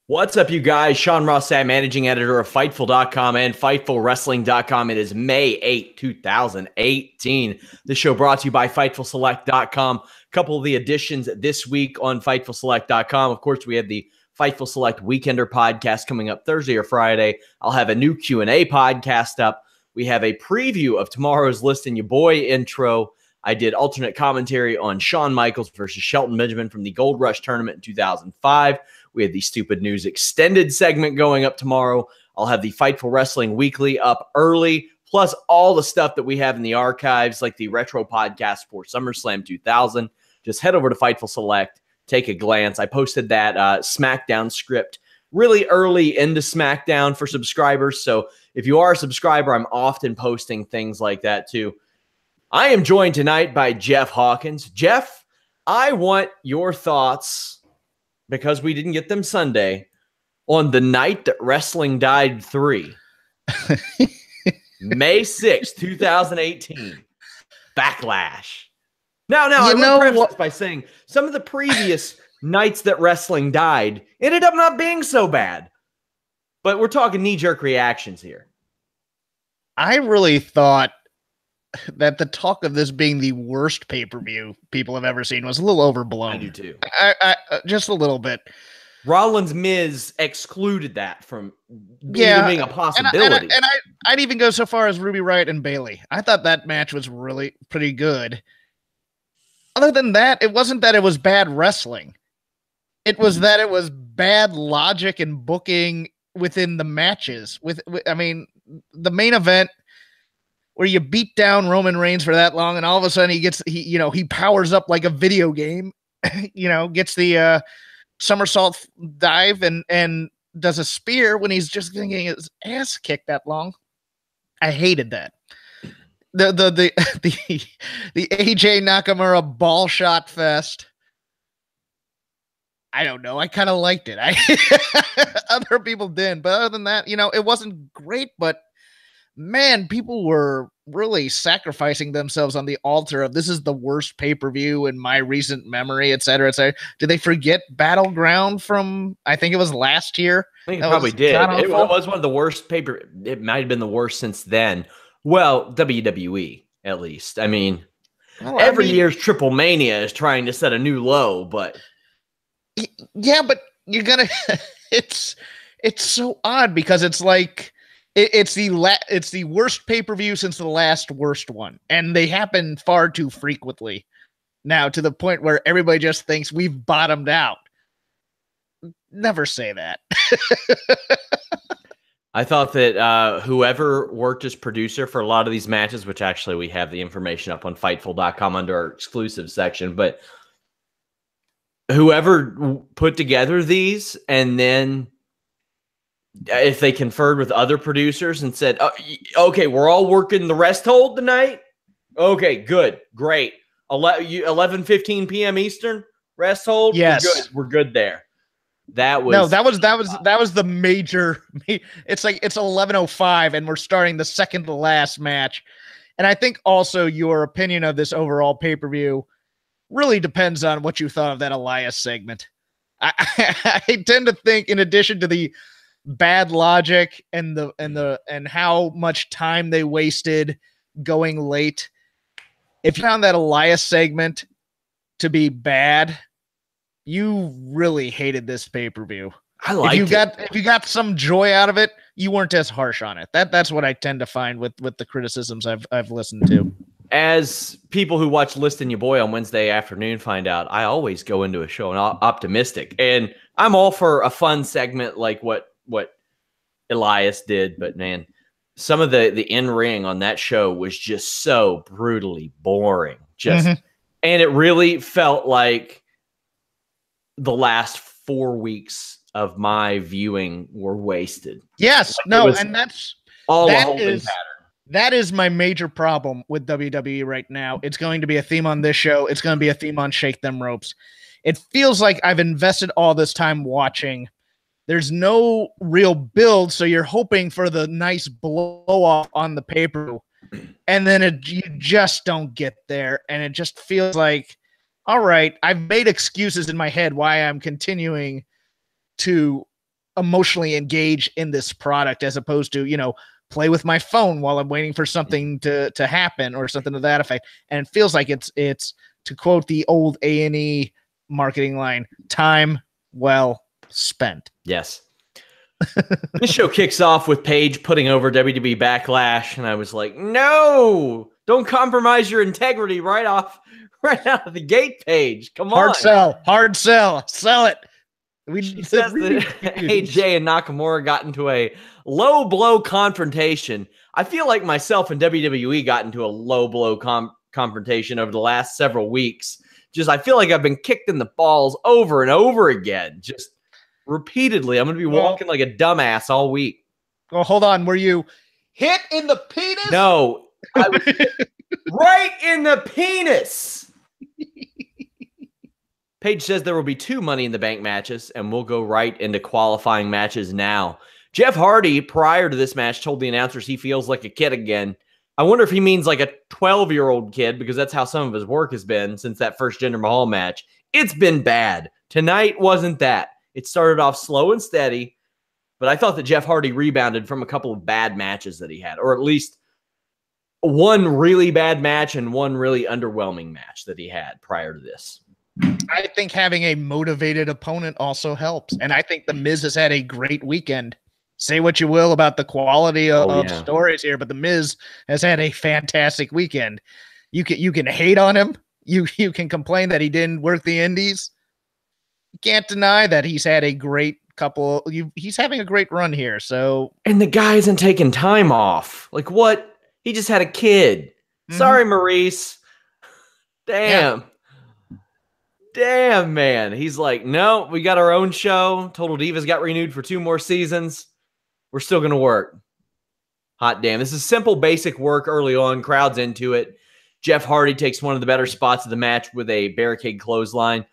What's up, you guys? Sean Ross Sapp, managing editor of Fightful.com and FightfulWrestling.com. It is May 8, 2018. This show brought to you by FightfulSelect.com. A couple of the additions this week on FightfulSelect.com. Of course, we have the Fightful Select Weekender podcast coming up Thursday or Friday. I'll have a new Q&A podcast up. We have a preview of tomorrow's List and Your Boy intro. I did alternate commentary on Shawn Michaels versus Shelton Benjamin from the Gold Rush tournament in 2005. We had the Stupid News extended segment going up tomorrow. I'll have the Fightful Wrestling Weekly up early, plus all the stuff that we have in the archives, like the retro podcast for SummerSlam 2000. Just head over to Fightful Select, take a glance. I posted that Smackdown script really early into Smackdown for subscribers. So if you are a subscriber, I'm often posting things like that too. I am joined tonight by Jeff Hawkins. Jeff, I want your thoughts, because we didn't get them Sunday, on the night that wrestling died 3. May 6, 2018. Backlash. Now, I want to preface by saying some of the previous nights that wrestling died ended up not being so bad. But we're talking knee-jerk reactions here. I really thought that the talk of this being the worst pay-per-view people have ever seen was a little overblown. I do too. I just a little bit. Rollins Miz excluded that from even being a possibility. And I'd even go so far as Ruby Riott and Bayley. I thought that match was really pretty good. Other than that, it wasn't that it was bad wrestling. It was that it was bad logic and booking within the matches. I mean, the main event, where you beat down Roman Reigns for that long, and all of a sudden he powers up like a video game, gets the somersault dive and does a spear when he's just getting his ass kicked that long. I hated that. The AJ Nakamura ball shot fest. I don't know. I kind of liked it. Other people didn't, but other than that, it wasn't great, but man, people were really sacrificing themselves on the altar of this is the worst pay-per-view in my recent memory, et cetera, et cetera. Did they forget Battleground from, I think it was last year? I think it probably did. It was one of the worst it might have been the worst since then. Well, WWE, at least. I mean, every year's Triple Mania is trying to set a new low, but... Yeah, but you're gonna... It's so odd because it's like... It's the worst pay-per-view since the last worst one, and they happen far too frequently now, to the point where everybody just thinks we've bottomed out. Never say that. I thought that whoever worked as producer for a lot of these matches, which actually we have the information up on Fightful.com under our exclusive section, but whoever put together these, and then if they conferred with other producers and said, okay, we're all working the rest hold tonight. Okay, good. Great. 11:15 p.m. Eastern rest hold. Yes. We're good there. That was the major. It's like it's 11:05 and we're starting the second to last match. And I think also your opinion of this overall pay-per-view really depends on what you thought of that Elias segment. I tend to think, in addition to the bad logic and how much time they wasted going late, if you found that Elias segment to be bad, you really hated this pay-per-view. I liked it. If you got some joy out of it, you weren't as harsh on it. That's what I tend to find with the criticisms I've listened to. As people who watch List and Your Boy on Wednesday afternoon find out, I always go into a show and optimistic, and I'm all for a fun segment like what Elias did, but man, some of the in-ring on that show was just so brutally boring. And it really felt like the last 4 weeks of my viewing were wasted. Yes, and that's all a holding pattern. That is my major problem with WWE right now. It's going to be a theme on this show. It's going to be a theme on Shake Them Ropes. It feels like I've invested all this time watching. There's no real build, so you're hoping for the nice blow-off on the paper, and then you just don't get there, and it just feels like, all right, I've made excuses in my head why I'm continuing to emotionally engage in this product as opposed to, play with my phone while I'm waiting for something to happen or something to that effect. And it feels like it's to quote the old A&E marketing line, time well spent. Yes. This show kicks off with Paige putting over WWE Backlash, and I was like, no, don't compromise your integrity right out of the gate, Paige. Come on. Hard sell, sell it. She says that AJ and Nakamura got into a low blow confrontation. I feel like myself and WWE got into a low blow confrontation over the last several weeks. I feel like I've been kicked in the balls over and over again, just repeatedly. I'm going to be walking like a dumbass all week. Well, hold on. Were you hit in the penis? No, I was hit right in the penis. Paige says there will be 2 Money in the Bank matches, and we'll go right into qualifying matches now. Jeff Hardy, prior to this match, told the announcers he feels like a kid again. I wonder if he means like a 12-year-old kid, because that's how some of his work has been since that first Jinder Mahal match. It's been bad. Tonight wasn't that. It started off slow and steady, but I thought that Jeff Hardy rebounded from a couple of bad matches that he had, or at least one really bad match and one really underwhelming match that he had prior to this. I think having a motivated opponent also helps. And I think The Miz has had a great weekend. Say what you will about the quality of stories here, but The Miz has had a fantastic weekend. You can hate on him. You can complain that he didn't work the indies. You can't deny that he's had a great couple. He's having a great run here. So, and the guy isn't taking time off. Like what? He just had a kid. Mm-hmm. Sorry, Maurice. Damn. Yeah. Damn, man. He's like, no, we got our own show. Total Divas got renewed for 2 more seasons. We're still going to work. Hot damn. This is simple, basic work early on. Crowd's into it. Jeff Hardy takes one of the better spots of the match with a barricade clothesline.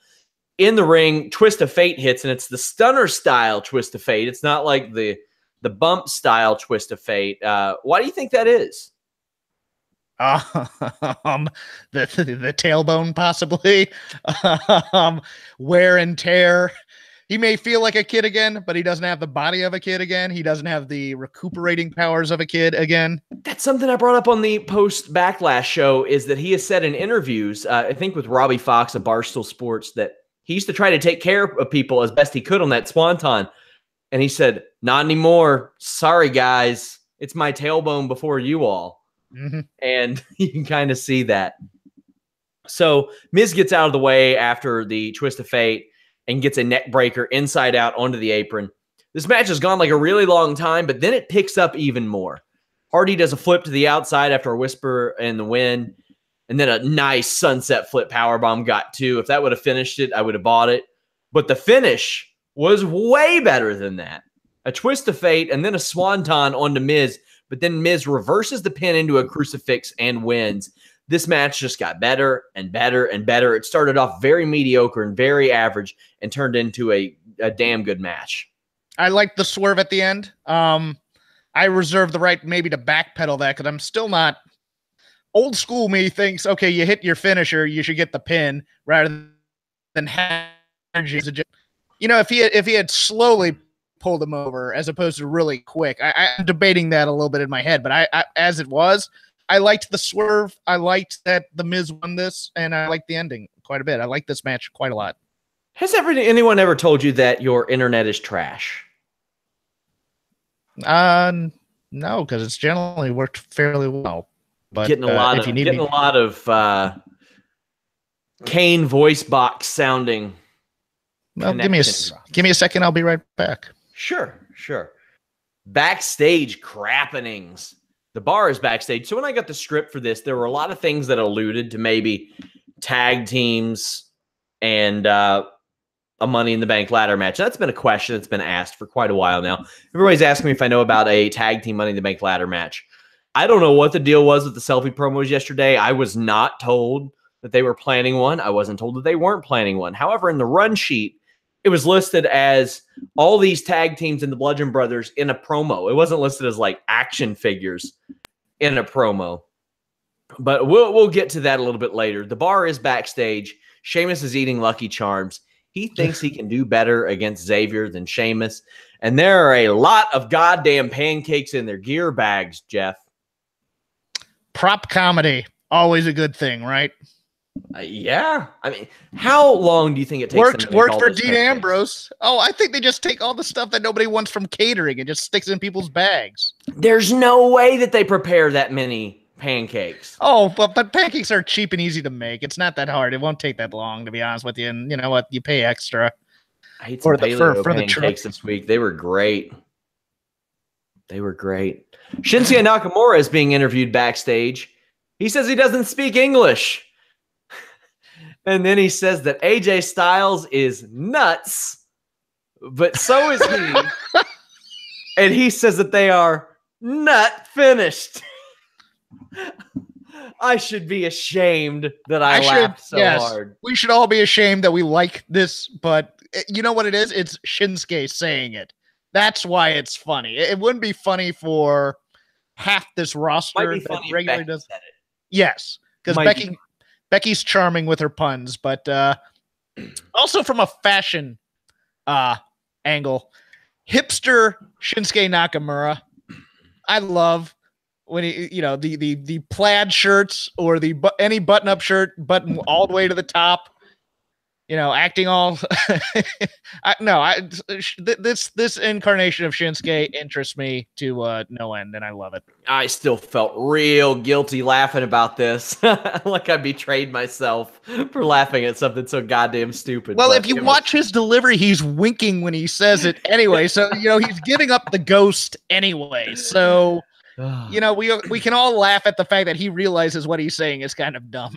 In the ring, Twist of Fate hits, and it's the stunner style Twist of Fate. It's not like the bump style Twist of Fate. Why do you think that is? The tailbone possibly, wear and tear. He may feel like a kid again, but he doesn't have the body of a kid again. He doesn't have the recuperating powers of a kid again. That's something I brought up on the post Backlash show, is that he has said in interviews, I think with Robbie Fox of Barstool Sports, that he used to try to take care of people as best he could on that Swanton. And he said, not anymore. Sorry, guys. It's my tailbone before you all. Mm-hmm. And you can kind of see that. So Miz gets out of the way after the Twist of Fate and gets a neck breaker inside out onto the apron. This match has gone like a really long time, but then it picks up even more. Hardy does a flip to the outside after a whisper in the wind, and then a nice sunset flip powerbomb got 2. If that would have finished it, I would have bought it. But the finish was way better than that. A Twist of Fate and then a swanton onto Miz, but then Miz reverses the pin into a crucifix and wins. This match just got better and better and better. It started off very mediocre and very average and turned into a damn good match. I liked the swerve at the end. I reserve the right maybe to backpedal that because I'm still not. Old school me thinks, okay, you hit your finisher, you should get the pin rather than if he had slowly pulled him over as opposed to really quick. I'm debating that a little bit in my head, but I as it was, I liked the swerve. I liked that the Miz won this, and I liked the ending quite a bit. I like this match quite a lot. Has anyone ever told you that your internet is trash? No, because it's generally worked fairly well. But getting a lot of Kane voice box sounding. Well, give me a second. I'll be right back. Sure. Backstage crappenings. The bar is backstage. So when I got the script for this, there were a lot of things that alluded to maybe tag teams and a Money in the Bank ladder match. That's been a question that's been asked for quite a while now. Everybody's asking me if I know about a tag team Money in the Bank ladder match. I don't know what the deal was with the selfie promos yesterday. I was not told that they were planning one. I wasn't told that they weren't planning one. However, in the run sheet, it was listed as all these tag teams and the Bludgeon Brothers in a promo. It wasn't listed as like action figures in a promo. But we'll get to that a little bit later. The bar is backstage. Sheamus is eating Lucky Charms. He thinks he can do better against Xavier than Sheamus. And there are a lot of goddamn pancakes in their gear bags, Jeff. Prop comedy, always a good thing, right? Yeah. I mean, how long do you think it takes them to make Worked all for those Dean pancakes? Ambrose. Oh, I think they just take all the stuff that nobody wants from catering and just sticks in people's bags. There's no way that they prepare that many pancakes. Oh, but pancakes are cheap and easy to make. It's not that hard. It won't take that long, to be honest with you. And you know what? You pay extra. I ate some paleo for the pancakes this week. They were great. They were great. Shinsuke Nakamura is being interviewed backstage. He says he doesn't speak English. And then he says that AJ Styles is nuts, but so is he. And he says that they are nut finished. I should be ashamed that I laughed so hard. We should all be ashamed that we like this, but you know what it is? It's Shinsuke saying it. That's why it's funny. It wouldn't be funny for half this roster that regularly does. Yes, because Becky's charming with her puns, but also from a fashion angle, hipster Shinsuke Nakamura. I love when he, the plaid shirts or any button-up shirt button all the way to the top. Acting all. This incarnation of Shinsuke interests me to no end, and I love it. I still felt real guilty laughing about this, like I betrayed myself for laughing at something so goddamn stupid. Well, if you watch his delivery, he's winking when he says it anyway. So he's giving up the ghost anyway. So we can all laugh at the fact that he realizes what he's saying is kind of dumb.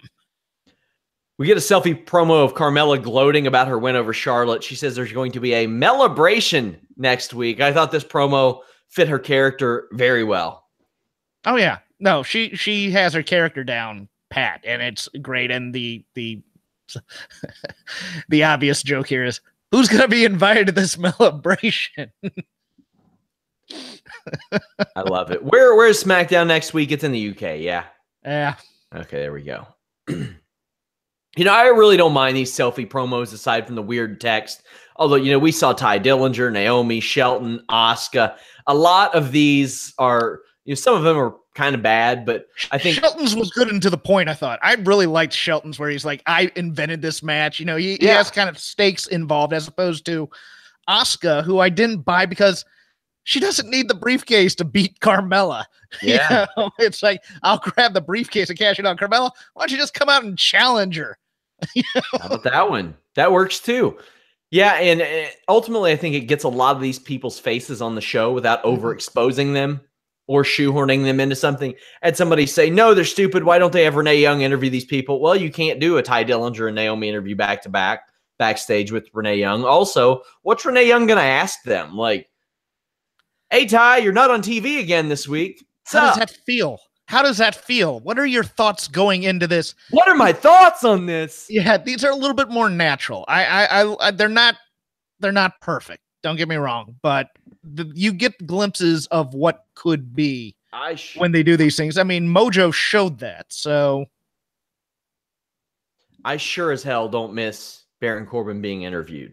We get a selfie promo of Carmella gloating about her win over Charlotte. She says there's going to be a Melibration next week. I thought this promo fit her character very well. Oh yeah. No, she has her character down pat, and it's great. And the the obvious joke here is, who's going to be invited to this Melibration? I love it. Where's SmackDown next week? It's in the UK, yeah? Yeah. Okay, there we go. I really don't mind these selfie promos aside from the weird text. Although, we saw Ty Dillinger, Naomi, Shelton, Asuka. A lot of these are, some of them are kind of bad, but I think Shelton's was good and to the point, I thought. I really liked Shelton's where he's like, I invented this match. He has kind of stakes involved as opposed to Asuka, who I didn't buy because she doesn't need the briefcase to beat Carmella. Yeah. It's like, I'll grab the briefcase and cash it on Carmella. Why don't you just come out and challenge her? How about that one? That works too. Yeah, and ultimately, I think it gets a lot of these people's faces on the show without overexposing them or shoehorning them into something. And somebody say, no, they're stupid. Why don't they have Renee Young interview these people? Well, you can't do a Ty Dillinger and Naomi interview back-to-back backstage with Renee Young. Also, what's Renee Young going to ask them? Like, hey, Ty, you're not on TV again this week. How does that feel? How does that feel? What are your thoughts going into this? What are my thoughts on this? Yeah, these are a little bit more natural. They're not perfect. Don't get me wrong, but you get glimpses of what could be when they do these things. I mean, Mojo showed that. So I sure as hell don't miss Baron Corbin being interviewed.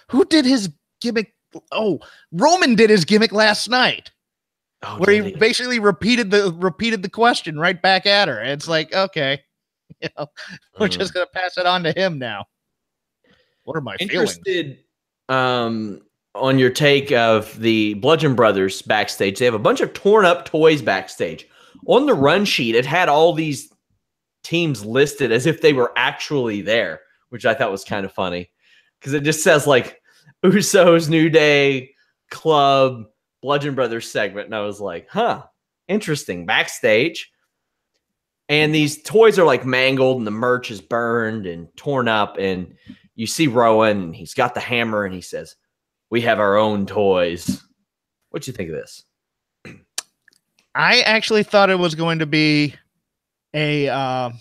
Who did his gimmick? Oh, Roman did his gimmick last night. Where he basically repeated the question right back at her. It's like, okay, we're just gonna pass it on to him now. What are my feelings? On your take of the Bludgeon Brothers backstage. They have a bunch of torn up toys backstage. On the run sheet, it had all these teams listed as if they were actually there, which I thought was kind of funny because it just says like Usos, New Day, Club, Bludgeon Brothers segment. And I was like, interesting. Backstage. And these toys are like mangled and the merch is burned and torn up. And you see Rowan and he's got the hammer and he says, we have our own toys. What'd you think of this? I actually thought it was going to be a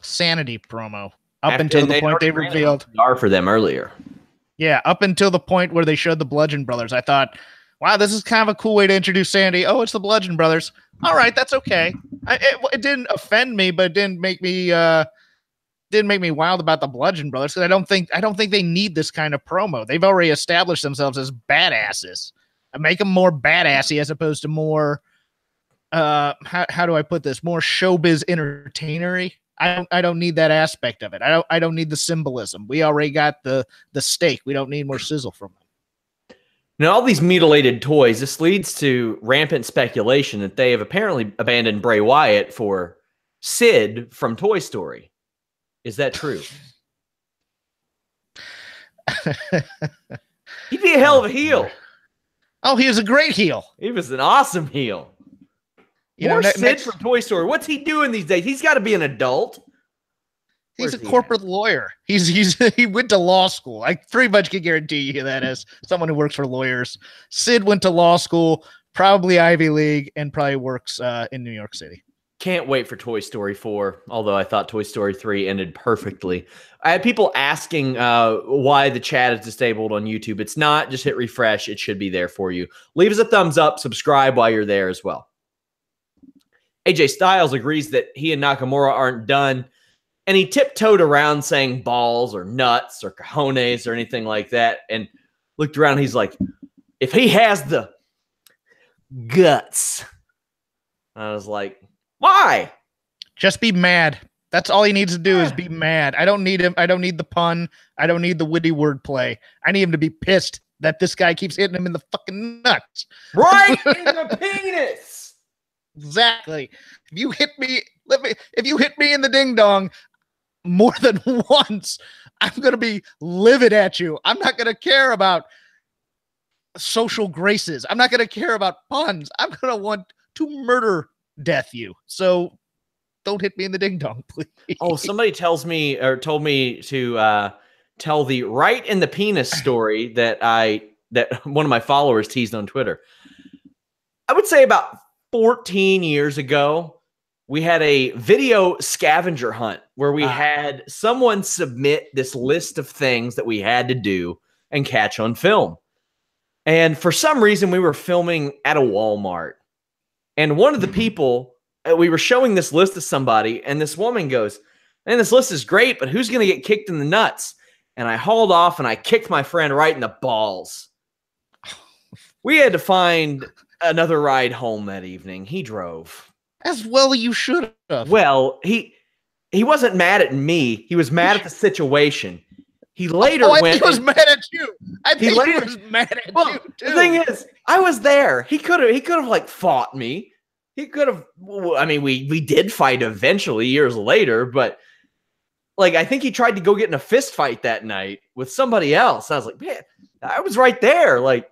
Sanity promo up until the point they revealed for them earlier. Yeah, up until the point where they showed the Bludgeon Brothers. I thought, wow, this is kind of a cool way to introduce Sandy. Oh, it's the Bludgeon Brothers. All right, that's okay. It didn't offend me, but it didn't make me didn't make me wild about the Bludgeon Brothers because I don't think they need this kind of promo. They've already established themselves as badasses. I make them more badassy as opposed to more how do I put this? More showbiz entertainery. I don't need that aspect of it. I don't need the symbolism. We already got the steak. We don't need more sizzle from them. Now, all these mutilated toys, this leads to rampant speculation that they have apparently abandoned Bray Wyatt for Sid from Toy Story. Is that true? He'd be a hell of a heel. Oh, he was a great heel. He was an awesome heel. More Sid from Toy Story. What's he doing these days? He's got to be an adult. He's a corporate lawyer. He went to law school. I pretty much can guarantee you that as someone who works for lawyers. Sid went to law school, probably Ivy League, and probably works in New York City. Can't wait for Toy Story 4, although I thought Toy Story 3 ended perfectly. I had people asking why the chat is disabled on YouTube. It's not. Just hit refresh. It should be there for you. Leave us a thumbs up. Subscribe while you're there as well. AJ Styles agrees that he and Nakamura aren't done, and he tiptoed around saying balls or nuts or cojones or anything like that, and looked around. He's like, if he has the guts. I was like, why? Just be mad. That's all he needs to do is be mad. I don't need him. I don't need the pun. I don't need the witty wordplay. I need him to be pissed that this guy keeps hitting him in the fucking nuts. Right in the penis. Exactly. If you hit me in the ding dong more than once, I'm going to be livid at you. I'm not going to care about social graces. I'm not going to care about puns. I'm going to want to murder death you. So don't hit me in the ding dong, please. Oh, somebody told me to tell the right in the penis story that one of my followers teased on Twitter. I would say about 14 years ago, we had a video scavenger hunt where we had someone submit this list of things that we had to do and catch on film. And for some reason, we were filming at a Walmart. And one of the people, we were showing this list to somebody, and this woman goes, man, this list is great, but who's going to get kicked in the nuts? And I hauled off, and I kicked my friend right in the balls. We had to find another ride home that evening. He drove. As well you should have. Well, he wasn't mad at me. He was mad at the situation. He later went. He was mad at you. I think he was mad at you too. The thing is, I was there. He could have like fought me. He could have. I mean, we did fight eventually years later, but like I think he tried to go get in a fist fight that night with somebody else. I was like, man, I was right there. Like,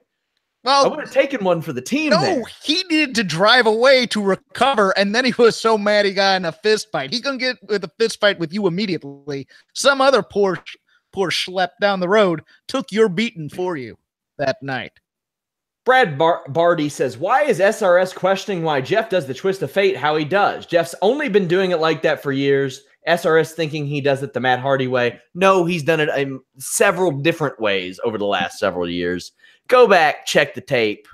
well, I would have taken one for the team. No, he needed to drive away to recover, and then he was so mad he got in a fist fight. He's gonna get with a fist fight with you immediately. Some other poor schlep down the road took your beating for you that night. Brad Barty says, why is SRS questioning why Jeff does the twist of fate how he does? Jeff's only been doing it like that for years. SRS thinking he does it the Matt Hardy way. No, he's done it in several different ways over the last several years. Go back, check the tape.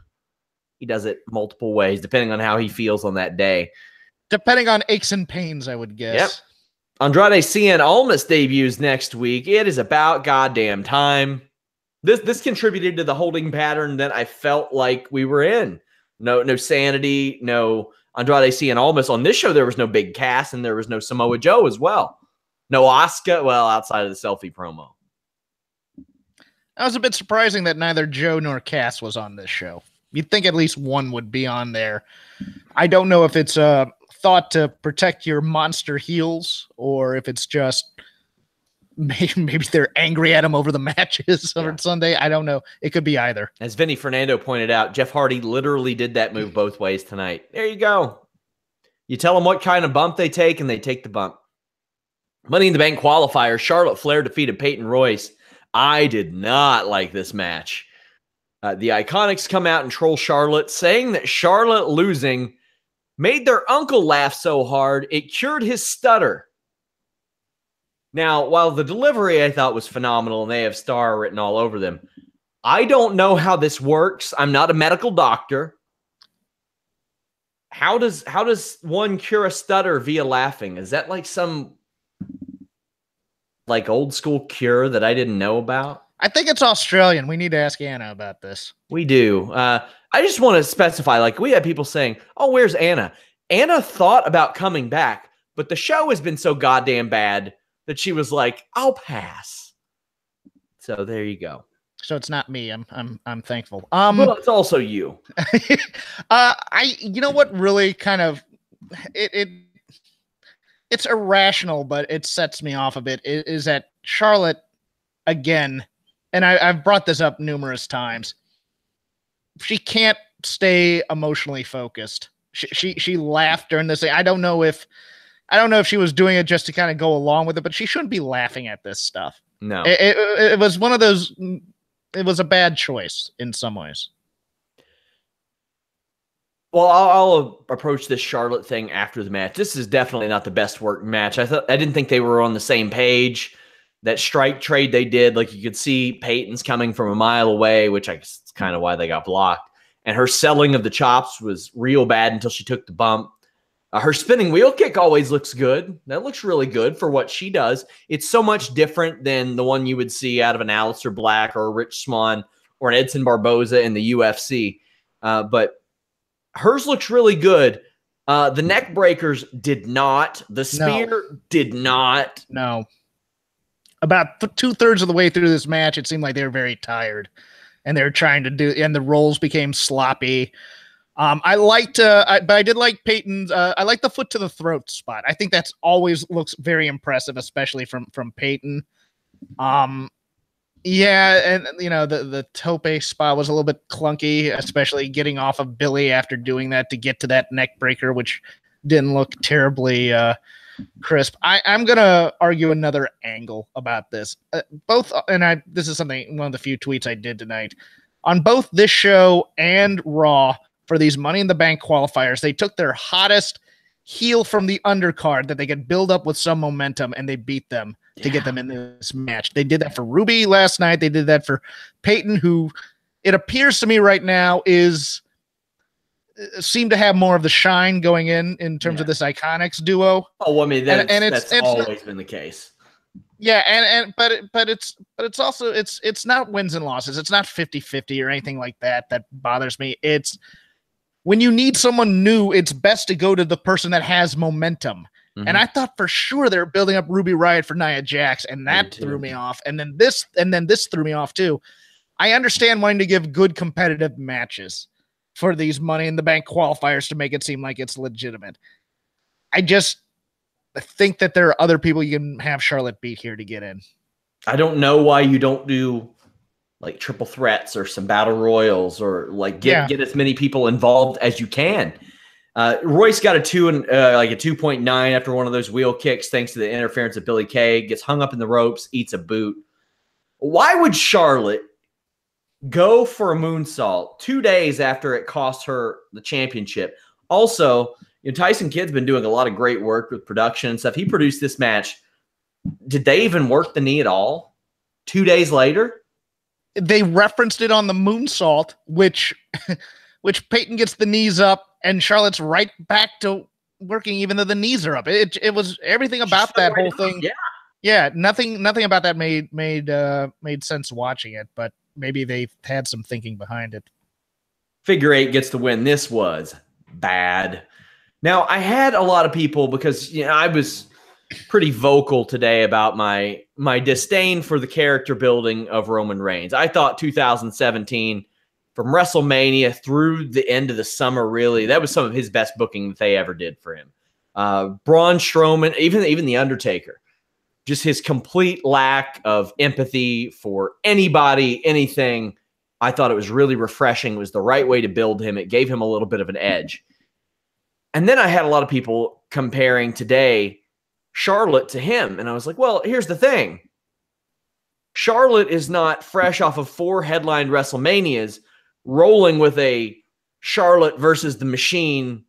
He does it multiple ways, depending on how he feels on that day. Depending on aches and pains, I would guess. Yep. Andrade Cien Almas debuts next week. It is about goddamn time. This contributed to the holding pattern that I felt like we were in. No sanity, no Andrade Cien Almas. On this show, there was no Big Cass, and there was no Samoa Joe as well. No Asuka, well, outside of the selfie promo. I was a bit surprising that neither Joe nor Cass was on this show. You'd think at least one would be on there. I don't know if it's thought to protect your monster heels or if it's just maybe they're angry at him over the matches on Sunday. I don't know. It could be either. As Vinny Fernando pointed out, Jeff Hardy literally did that move both ways tonight. There you go. You tell them what kind of bump they take, and they take the bump. Money in the Bank qualifier, Charlotte Flair defeated Peyton Royce. I did not like this match. The Iconics come out and troll Charlotte, saying that Charlotte losing made their uncle laugh so hard it cured his stutter. Now, while the delivery I thought was phenomenal and they have star written all over them, I don't know how this works. I'm not a medical doctor. How does one cure a stutter via laughing? Is that like some like old school cure that I didn't know about? I think it's Australian. We need to ask Anna about this. We do. I just want to specify, like, we had people saying, oh, where's Anna? Anna thought about coming back, but the show has been so goddamn bad that she was like, I'll pass. So there you go. So it's not me. I'm thankful. Well, it's also you. You know what really kind of it's irrational, but it sets me off a bit is that Charlotte again, and I've brought this up numerous times. She can't stay emotionally focused. She laughed during this thing. I don't know if she was doing it just to kind of go along with it, but she shouldn't be laughing at this stuff. No, it was one of those. It was a bad choice in some ways. Well, I'll approach this Charlotte thing after the match. This is definitely not the best work match. I didn't think they were on the same page. That strike trade they did, like you could see Peyton's coming from a mile away, which I guess is kind of why they got blocked. And her selling of the chops was real bad until she took the bump. Her spinning wheel kick always looks good. That looks really good for what she does. It's so much different than the one you would see out of an Aleister Black or a Rich Swann or an Edson Barboza in the UFC. But hers looks really good. The neck breakers did not. The spear did not. No. About 2/3 of the way through this match, it seemed like they were very tired. And they were trying to do, and the rolls became sloppy. But I did like Peyton's. I like the foot to the throat spot. I think that's always looks very impressive, especially from Peyton. Yeah, and the tope spot was a little bit clunky, especially getting off of Billy after doing that to get to that neck breaker, which didn't look terribly crisp. I'm gonna argue another angle about this. This is something, one of the few tweets I did tonight on both this show and Raw. For these Money in the Bank qualifiers, they took their hottest heel from the undercard that they could build up with some momentum, and they beat them to get them in this match. They did that for Ruby last night. They did that for Peyton, who it appears to me right now seem to have more of the shine going in terms of this Iconics duo. Oh, I mean, that's always been the case. Yeah, but it's also it's not wins and losses. It's not 50-50 or anything like that bothers me. It's when you need someone new, it's best to go to the person that has momentum. Mm-hmm. And I thought for sure they're building up Ruby Riott for Nia Jax, and that threw me off. And then this threw me off too. I understand wanting to give good competitive matches for these Money in the Bank qualifiers to make it seem like it's legitimate. I think that there are other people you can have Charlotte beat here to get in. I don't know why you don't do like triple threats or some battle royals or like get as many people involved as you can. Royce got a 2.9 after one of those wheel kicks, thanks to the interference of Billy Kay. Gets hung up in the ropes, eats a boot. Why would Charlotte go for a moonsault 2 days after it cost her the championship? Also, Tyson Kidd's been doing a lot of great work with production and stuff. He produced this match. Did they even work the knee at all 2 days later? They referenced it on the moonsault, which Peyton gets the knees up and Charlotte's right back to working, even though the knees are up. It was everything about that whole thing. Yeah. Nothing about that made sense watching it, but maybe they've had some thinking behind it. Figure 8 gets the win. This was bad. Now, I had a lot of people, because I was pretty vocal today about my disdain for the character building of Roman Reigns. I thought 2017, from WrestleMania through the end of the summer, really, that was some of his best booking that they ever did for him. Braun Strowman, even The Undertaker, just his complete lack of empathy for anybody, anything. I thought it was really refreshing. It was the right way to build him. It gave him a little bit of an edge. And then I had a lot of people comparing today Charlotte to him. And I was like, well, here's the thing. Charlotte is not fresh off of 4 headlined WrestleManias rolling with a Charlotte versus the Machine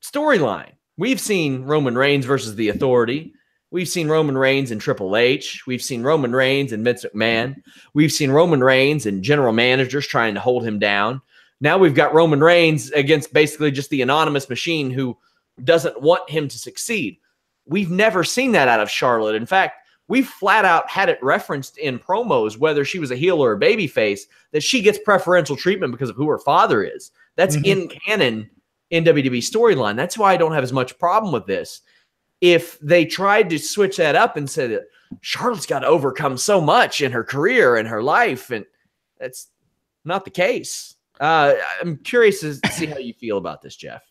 storyline. We've seen Roman Reigns versus the Authority. We've seen Roman Reigns and Triple H. We've seen Roman Reigns and Vince McMahon. We've seen Roman Reigns and general managers trying to hold him down. Now we've got Roman Reigns against basically just the anonymous Machine who doesn't want him to succeed. We've never seen that out of Charlotte. In fact, we flat out had it referenced in promos, whether she was a heel or a babyface, that she gets preferential treatment because of who her father is. That's in canon in WWE storyline. That's why I don't have as much problem with this. If they tried to switch that up and said that Charlotte's got to overcome so much in her career and her life, and that's not the case. I'm curious to see how you feel about this, Jeff.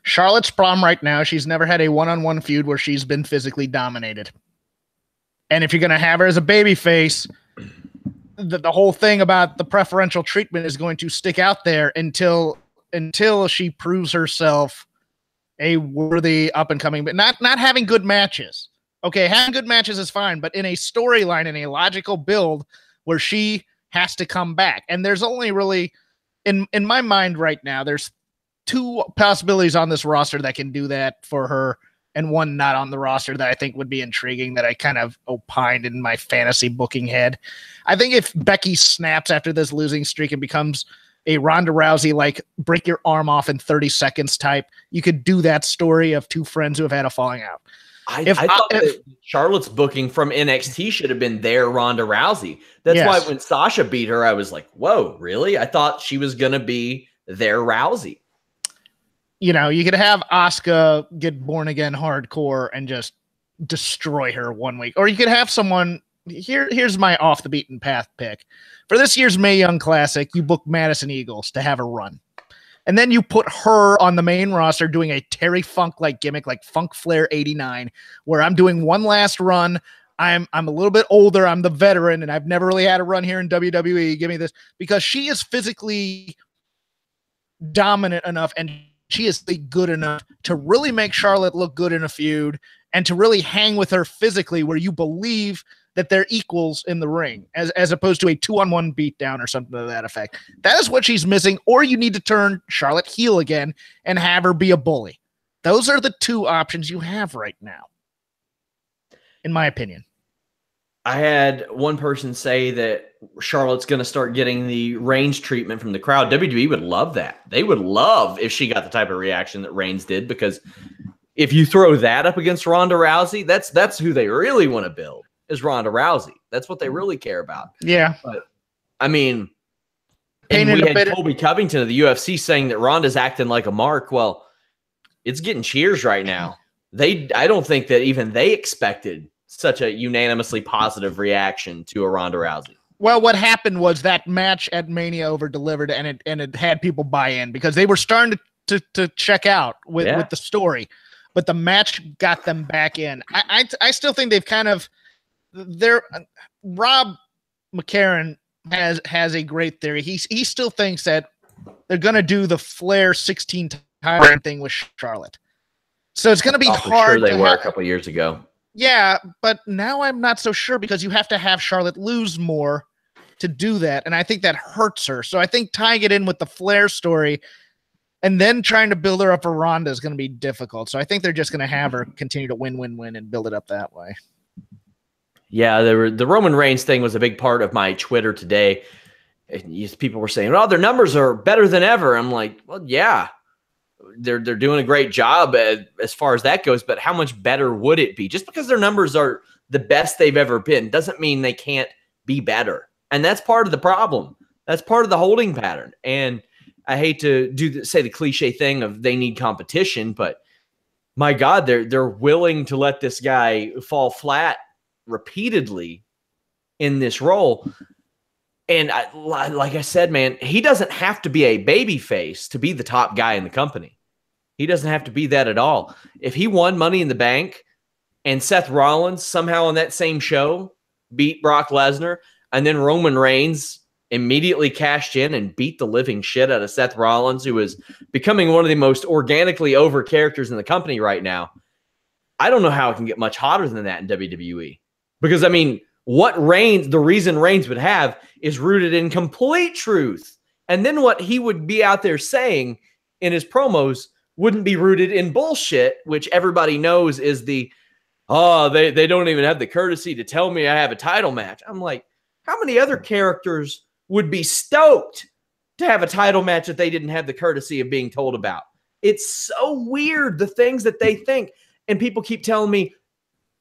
Charlotte's problem right now, she's never had a one-on-one feud where she's been physically dominated. And if you're going to have her as a babyface, the whole thing about the preferential treatment is going to stick out there until she proves herself a worthy up-and-coming, but not having good matches. Okay, having good matches is fine, but in a storyline, in a logical build where she has to come back. And there's only really, in my mind right now, there's 2 possibilities on this roster that can do that for her, and one not on the roster that I think would be intriguing, that I kind of opined in my fantasy booking head. I think if Becky snaps after this losing streak and becomes a Ronda Rousey, like break your arm off in 30 seconds type, you could do that story of 2 friends who have had a falling out. I thought that Charlotte's booking from NXT should have been their Ronda Rousey. That's why when Sasha beat her, I was like, whoa, really? I thought she was going to be their Rousey. You know, you could have Asuka get born again hardcore and just destroy her one week. Or you could have someone, here's my off the beaten path pick. For this year's Mae Young Classic, you book Madison Eagles to have a run. And then you put her on the main roster doing a Terry Funk-like gimmick, like Funk Flair 89, where I'm doing one last run. I'm a little bit older. I'm the veteran, and I've never really had a run here in WWE. Give me this. Because she is physically dominant enough, and she is good enough to really make Charlotte look good in a feud and to really hang with her physically where you believe that they're equals in the ring as opposed to a 2-on-1 beatdown or something to that effect. That is what she's missing, or you need to turn Charlotte heel again and have her be a bully. Those are the 2 options you have right now, in my opinion. I had one person say that Charlotte's going to start getting the Reigns treatment from the crowd. WWE would love that. They would love if she got the type of reaction that Reigns did, because if you throw that up against Ronda Rousey, that's who they really want to build, is Ronda Rousey. That's what they really care about. Yeah. But, I mean, and we had Colby Covington of the UFC saying that Ronda's acting like a mark. Well, it's getting cheers right now. I don't think that even they expected such a unanimously positive reaction to a Ronda Rousey. Well, what happened was that match at Mania over-delivered, and it had people buy in because they were starting to check out with the story, but the match got them back in. I still think they've kind of Rob McCarran has a great theory. He still thinks that they're going to do the Flair 16-time thing with Charlotte. So it's going to be hard. Sure, they were a couple years ago. Yeah, but now I'm not so sure because you have to have Charlotte lose more to do that, and I think that hurts her. So I think tying it in with the Flair story and then trying to build her up for Ronda is going to be difficult. So I think they're just going to have her continue to win and build it up that way. Yeah, the Roman Reigns thing was a big part of my Twitter today. People were saying, "Oh, their numbers are better than ever." I'm like, "Well, yeah, they're doing a great job as far as that goes, but how much better would it be? Just because their numbers are the best they've ever been doesn't mean they can't be better." And that's part of the problem. That's part of the holding pattern. And I hate to say the cliche thing of they need competition, but my God, they're willing to let this guy fall flat repeatedly in this role. And like I said, man, he doesn't have to be a babyface to be the top guy in the company. He doesn't have to be that at all. If he won Money in the Bank and Seth Rollins somehow on that same show beat Brock Lesnar, and then Roman Reigns immediately cashed in and beat the living shit out of Seth Rollins, who is becoming one of the most organically over characters in the company right now, I don't know how it can get much hotter than that in WWE. Because, I mean, the reason Reigns would have is rooted in complete truth. And then what he would be out there saying in his promos wouldn't be rooted in bullshit, which everybody knows is they don't even have the courtesy to tell me I have a title match. I'm like, how many other characters would be stoked to have a title match that they didn't have the courtesy of being told about? It's so weird, the things that they think. And people keep telling me,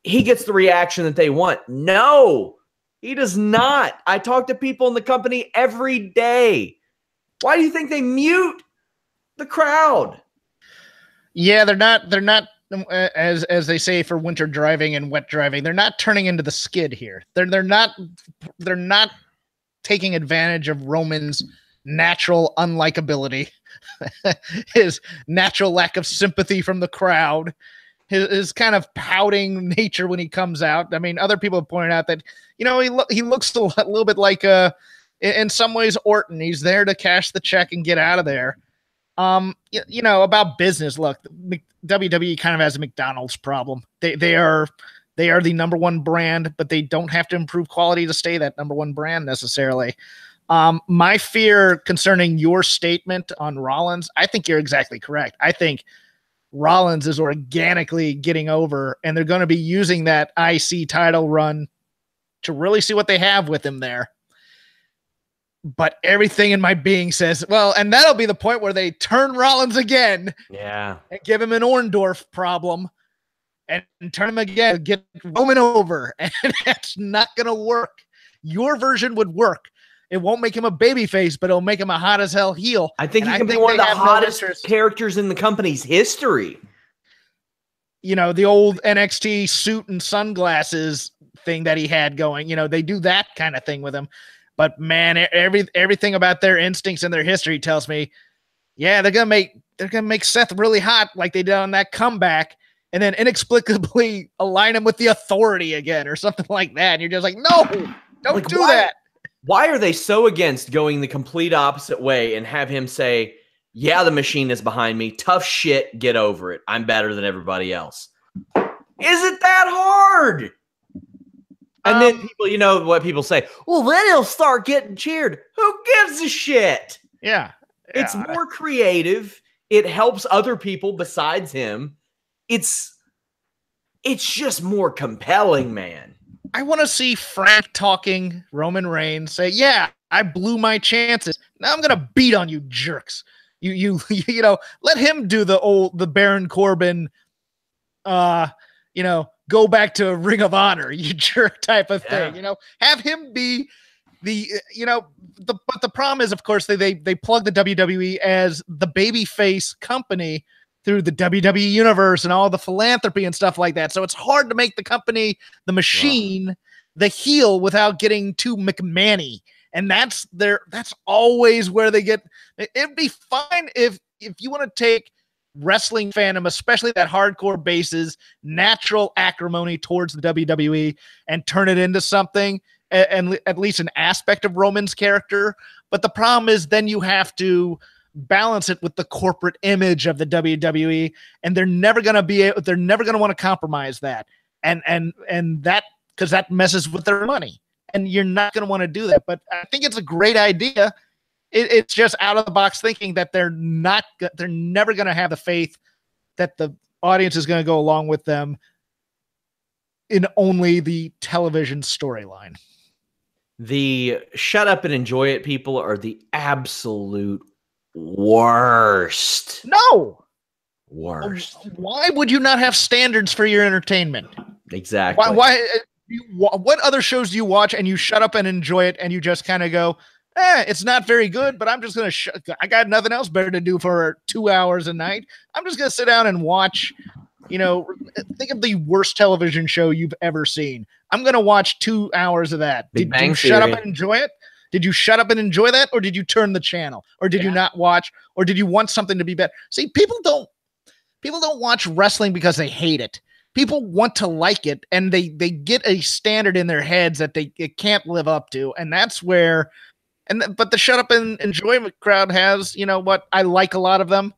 he gets the reaction that they want. No, he does not. I talk to people in the company every day. Why do you think they mute the crowd? Yeah, they're not as they say for winter driving and wet driving. They're not turning into the skid here. They're not taking advantage of Roman's natural unlikability, his natural lack of sympathy from the crowd, his kind of pouting nature when he comes out. I mean, other people have pointed out that, you know, he looks a little bit like in some ways Orton. He's there to cash the check and get out of there. You know, about business. Look, WWE kind of has a McDonald's problem. They are the number one brand, but they don't have to improve quality to stay that number one brand necessarily. My fear concerning your statement on Rollins, I think you're exactly correct. I think Rollins is organically getting over, and they're going to be using that IC title run to really see what they have with him there. But everything in my being says, well, and that'll be the point where they turn Rollins again. Yeah. And give him an Orndorff problem and turn him again, get Roman over. And that's not going to work. Your version would work. It won't make him a babyface, but it'll make him a hot as hell heel. I think he can be one of the hottest characters in the company's history. You know, the old NXT suit and sunglasses thing that he had going, you know, they do that kind of thing with him. But man, everything about their instincts and their history tells me, yeah, they're gonna make Seth really hot like they did on that comeback, and then inexplicably align him with the Authority again or something like that. And you're just like, no, don't do that. Why are they so against going the complete opposite way and have him say, yeah, the machine is behind me. Tough shit. Get over it. I'm better than everybody else. Is it that hard? And then people, you know what people say, well, then he'll start getting cheered. Who gives a shit? Yeah. It's more creative. It helps other people besides him. It's just more compelling, man. I want to see Frank talking Roman Reigns say, yeah, I blew my chances. Now I'm going to beat on you jerks. You know, let him do the Baron Corbin, you know, go back to Ring of Honor, you jerk type of thing, you know, have him be the, you know, but the problem is, of course, they plug the WWE as the babyface company through the WWE universe and all the philanthropy and stuff like that. So it's hard to make the company, the machine, the heel without getting too McMahon-y. And that's always where they get, it'd be fine if you want to take wrestling fandom, especially that hardcore base's natural acrimony towards the WWE, and turn it into something, and at least an aspect of Roman's character. But the problem is then you have to balance it with the corporate image of the WWE, and they're never going to want to compromise that. And that, because that messes with their money, and you're not going to want to do that. But I think it's a great idea. It's just out of the box thinking that they're never going to have the faith that the audience is going to go along with them in only the television storyline. The shut up and enjoy it people are the absolute worst. No. Worst. Why would you not have standards for your entertainment? Exactly. What other shows do you watch and you shut up and enjoy it and you just kind of go, it's not very good, but I'm just going to I got nothing else better to do for 2 hours a night. I'm just going to sit down and watch, you know, think of the worst television show you've ever seen. I'm going to watch 2 hours of that. Did you shut up and enjoy it? Did you shut up and enjoy that? Or did you turn the channel? Or did you not watch? Or did you want something to be better? See, people don't watch wrestling because they hate it. People want to like it, and they get a standard in their heads that they can't live up to. And that's where, but the shut up and enjoyment crowd has, you know what? I like a lot of them.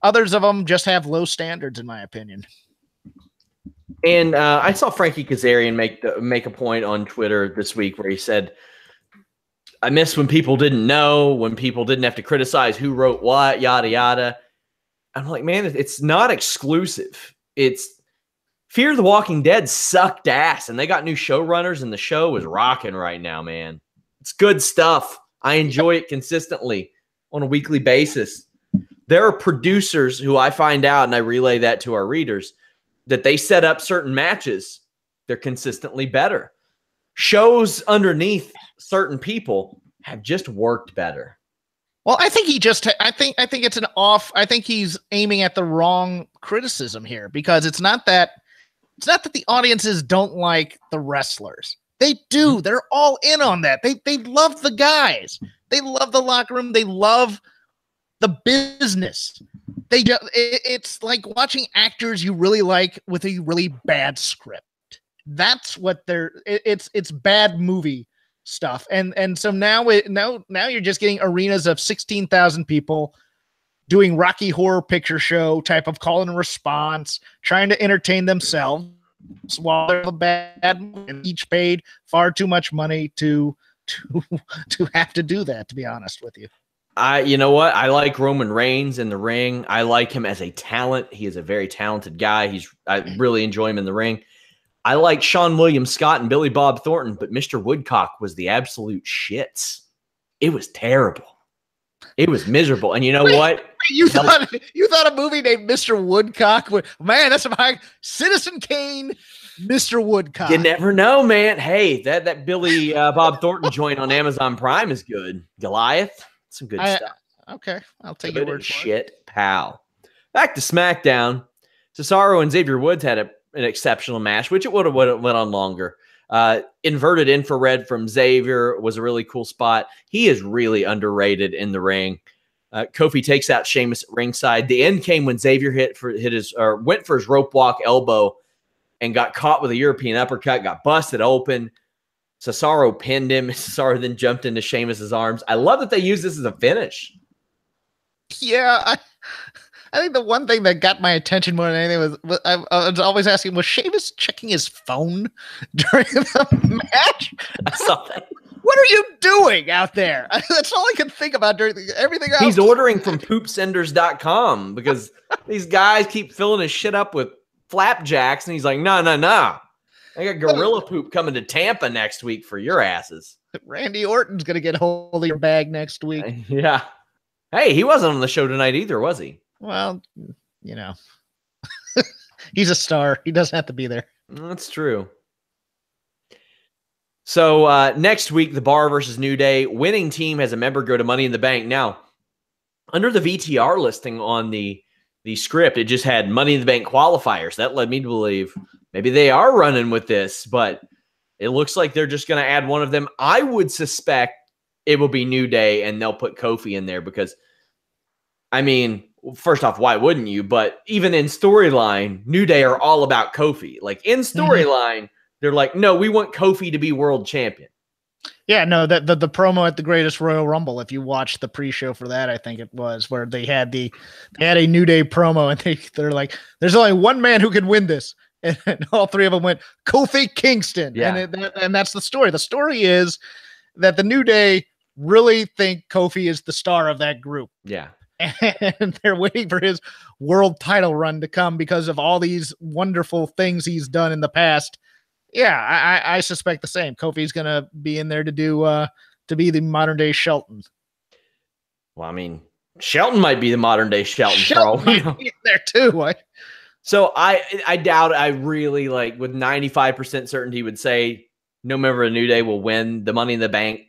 Others of them just have low standards, in my opinion. And I saw Frankie Kazarian make a point on Twitter this week where he said, I miss when people didn't know, when people didn't have to criticize who wrote what, yada, yada. I'm like, man, it's not exclusive. It's Fear the Walking Dead sucked ass, and they got new showrunners, and the show is rocking right now, man. It's good stuff. I enjoy it consistently on a weekly basis. There are producers who I find out, and I relay that to our readers, that they set up certain matches they're consistently better. Shows underneath certain people have just worked better. Well, I think I think it's I think he's aiming at the wrong criticism here, because it's not that the audiences don't like the wrestlers. They do. They're all in on that. They love the guys. They love the locker room. They love the business. It's like watching actors you really like with a really bad script. That's what it's bad movie stuff. And so now you're just getting arenas of 16,000 people doing Rocky Horror Picture Show type of call and response, trying to entertain themselves while they're a bad movie, and each paid far too much money to have to do that, to be honest with you. You know what? I like Roman Reigns in the ring. I like him as a talent. He is a very talented guy. I really enjoy him in the ring. I like Sean William Scott and Billy Bob Thornton, but Mr. Woodcock was the absolute shits. It was terrible. It was miserable. And you know what? You thought a movie named Mr. Woodcock would, man, that's my Citizen Kane, Mr. Woodcock. You never know, man. Hey, that Billy Bob Thornton joint on Amazon Prime is good. Goliath, some good stuff. Okay, I'll take your word for it. Pal. Back to SmackDown. Cesaro and Xavier Woods had an exceptional match, which it would have went on longer. Inverted infrared from Xavier was a really cool spot. He is really underrated in the ring. Kofi takes out Sheamus at ringside. The end came when Xavier went for his rope walk elbow and got caught with a European uppercut, got busted open. Cesaro pinned him. Cesaro then jumped into Sheamus's arms. I love that they use this as a finish. Yeah, I think the one thing that got my attention more than anything was I was always asking, was Sheamus checking his phone during the match? I saw that. What are you doing out there? That's all I could think about during everything else. He's ordering from poopsenders.com because these guys keep filling his shit up with flapjacks, and he's like, no. I got gorilla poop coming to Tampa next week for your asses. Randy Orton's going to get hold of your bag next week. Yeah. Hey, he wasn't on the show tonight either, was he? Well, you know, he's a star. He doesn't have to be there. That's true. So next week, The Bar versus New Day. Winning team has a member go to Money in the Bank. Now, under the VTR listing on the script, it just had Money in the Bank qualifiers. That led me to believe maybe they are running with this, but it looks like they're just going to add one of them. I would suspect it will be New Day, and they'll put Kofi in there because, I mean, first off, why wouldn't you? But even in storyline, New Day are all about Kofi. Like in storyline, they're like, no, we want Kofi to be world champion. Yeah, no, the promo at the Greatest Royal Rumble, if you watch the pre-show for that, I think it was, where they had a New Day promo, and they're like, there's only one man who can win this. And all three of them went, Kofi Kingston. Yeah. And that's the story. The story is that the New Day really think Kofi is the star of that group. Yeah. And they're waiting for his world title run to come because of all these wonderful things he's done in the past. Yeah, I suspect the same. Kofi's going to be in there to be the modern day Shelton. Well, I mean, Shelton might be the modern day Shelton. Shelton might be in there too. So I doubt, I really with 95% certainty would say no member of New Day will win the Money in the Bank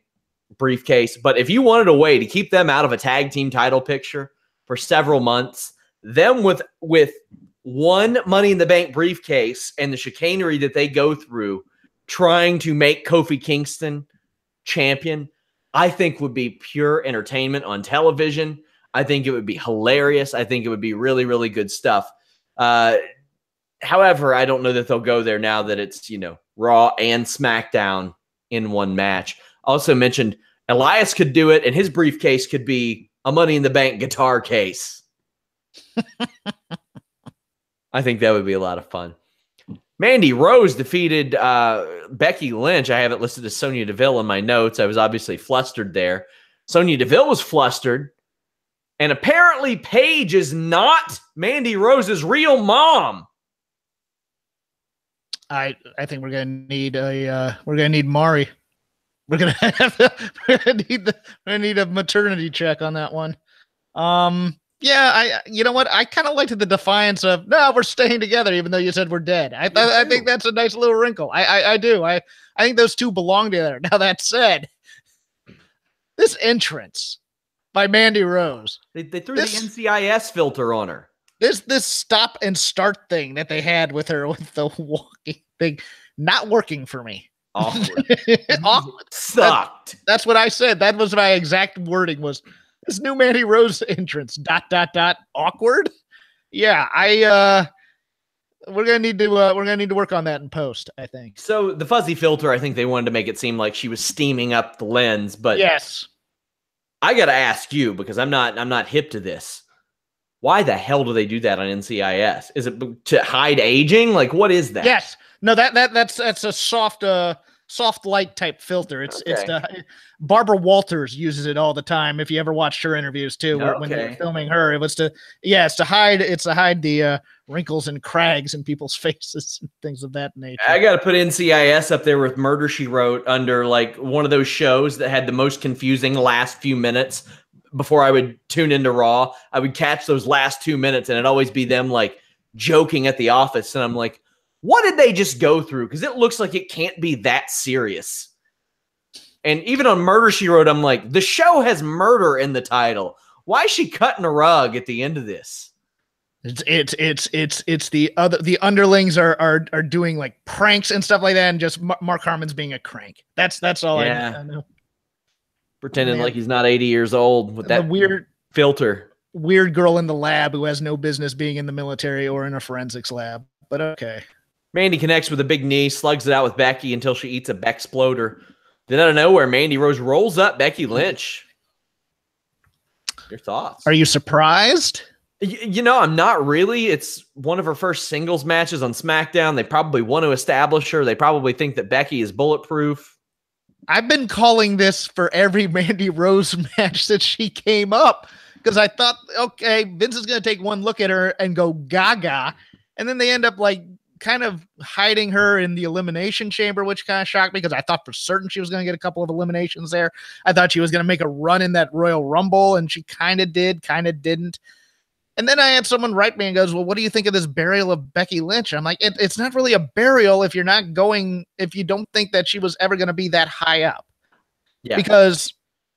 briefcase. But if you wanted a way to keep them out of a tag team title picture for several months, them with one Money in the Bank briefcase and the chicanery that they go through trying to make Kofi Kingston champion, I think would be pure entertainment on television. I think it would be hilarious. I think it would be really, really good stuff. However, I don't know that they'll go there now that it's, Raw and SmackDown in one match. Also mentioned Elias could do it, and his briefcase could be a Money in the Bank guitar case. I think that would be a lot of fun. Mandy Rose defeated Becky Lynch. I have it listed as Sonya Deville in my notes. I was obviously flustered there. Sonya Deville was flustered. And apparently Paige is not Mandy Rose's real mom. I think we're gonna need Mari. We're gonna need a maternity check on that one. Yeah, you know what? I kind of liked the defiance of, no, we're staying together, even though you said we're dead. I think that's a nice little wrinkle. I do. I think those two belong together. Now, that said, this entrance by Mandy Rose. They threw the NCIS filter on her. This stop and start thing that they had with her with the walking thing, not working for me. Awkward. Awkward. Sucked. That's what I said. That was my exact wording was this new Mandy Rose entrance, ... awkward. Yeah, we're gonna need to work on that in post, I think. So the fuzzy filter, I think they wanted to make it seem like she was steaming up the lens, but yes. I gotta ask you, because I'm not hip to this. Why the hell do they do that on NCIS? Is it to hide aging? Like, what is that? Yes. No, that's a soft light type filter. It's Barbara Walters uses it all the time. If you ever watched her interviews too, when they were filming her, it's to hide the wrinkles and crags in people's faces and things of that nature. I got to put NCIS up there with Murder, She Wrote under like one of those shows that had the most confusing last few minutes before I would tune into Raw. I would catch those last 2 minutes and it'd always be them like joking at the office. And I'm like, what did they just go through? Because it looks like it can't be that serious. And even on Murder, She Wrote, I'm like, the show has murder in the title. Why is she cutting a rug at the end of this? It's the underlings are doing like pranks and stuff like that, and just Mark Harmon's being a crank. That's all I know. Pretending like he's not 80 years old with that weird filter. Weird girl in the lab who has no business being in the military or in a forensics lab. But okay. Mandy connects with a big knee, slugs it out with Becky until she eats a Bexploder. Then out of nowhere, Mandy Rose rolls up Becky Lynch. Your thoughts? Are you surprised? You know, I'm not really. It's one of her first singles matches on SmackDown. They probably want to establish her. They probably think that Becky is bulletproof. I've been calling this for every Mandy Rose match since she came up because I thought, okay, Vince is going to take one look at her and go gaga. And then they end up like kind of hiding her in the elimination chamber, which kind of shocked me because I thought for certain she was going to get a couple of eliminations there. I thought she was going to make a run in that Royal Rumble, and she kind of did, kind of didn't. And then I had someone write me and goes, well, what do you think of this burial of Becky Lynch? I'm like, it's not really a burial if you don't think that she was ever going to be that high up. Yeah. Because